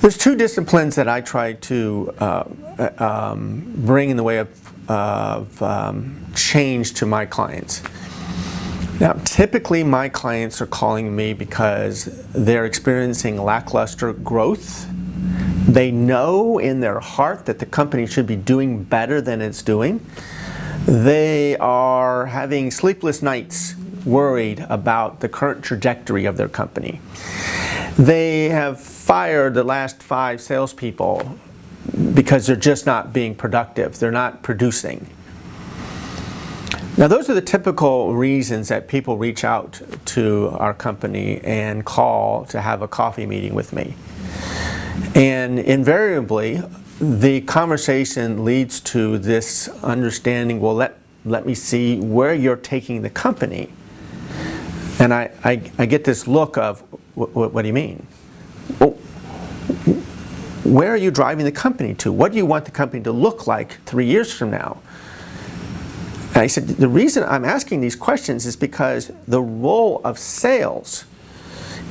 There's two disciplines that I try to bring in the way of change to my clients. Now, typically my clients are calling me because they're experiencing lackluster growth. They know in their heart that the company should be doing better than it's doing. They are having sleepless nights worried about the current trajectory of their company. They have fired the last 5 salespeople because they're just not being productive. They're not producing. Now, those are the typical reasons that people reach out to our company and call to have a coffee meeting with me. And invariably, the conversation leads to this understanding, well, let me see where you're taking the company. And I get this look of, what do you mean? Well, where are you driving the company to? What do you want the company to look like 3 years from now? And I said, the reason I'm asking these questions is because the role of sales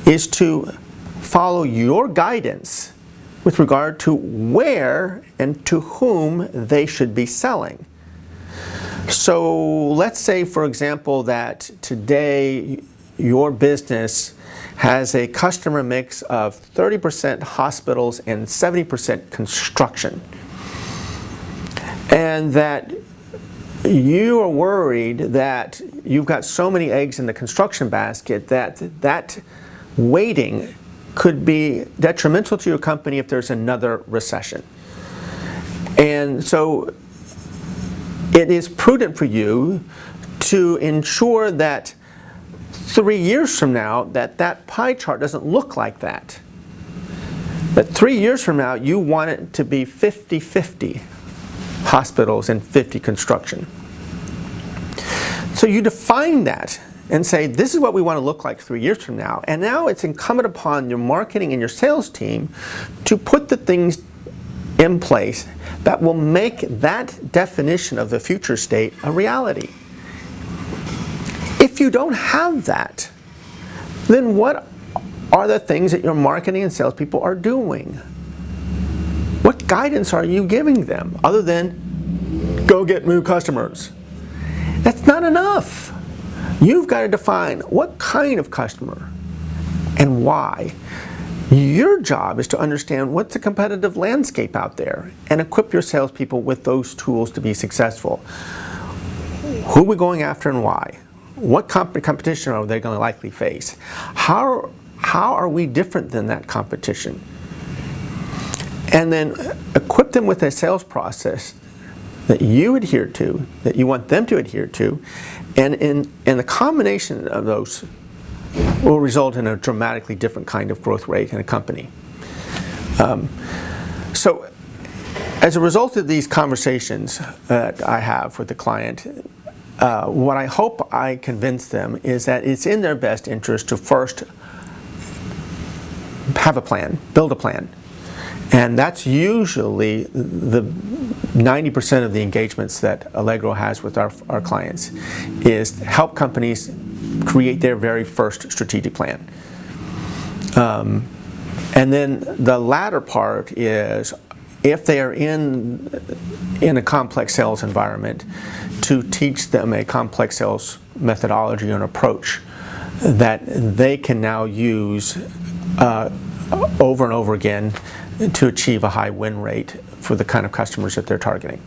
is to follow your guidance with regard to where and to whom they should be selling. So let's say, for example, that today your business has a customer mix of 30% hospitals and 70% construction. And that you are worried that you've got so many eggs in the construction basket that weighting could be detrimental to your company if there's another recession. And so it is prudent for you to ensure that 3 years from now that pie chart doesn't look like that. But 3 years from now you want it to be 50-50 hospitals and 50 construction. So you define that and say, this is what we want to look like 3 years from now. And now it's incumbent upon your marketing and your sales team to put the things in place that will make that definition of the future state a reality. If you don't have that, then what are the things that your marketing and salespeople are doing? What guidance are you giving them other than go get new customers? That's not enough. You've got to define what kind of customer and why. Your job is to understand what's the competitive landscape out there and equip your salespeople with those tools to be successful. Who are we going after and why? What competition are they going to likely face? How are we different than that competition? And then equip them with a sales process that you adhere to, that you want them to adhere to, and the combination of those will result in a dramatically different kind of growth rate in a company. So as a result of these conversations that I have with the client, what I hope I convince them is that it's in their best interest to first have a plan, build a plan. And that's usually the 90% of the engagements that Allegro has with our clients, is help companies create their very first strategic plan. And then the latter part is, if they are in a complex sales environment, to teach them a complex sales methodology and approach that they can now use over and over again to achieve a high win rate for the kind of customers that they're targeting.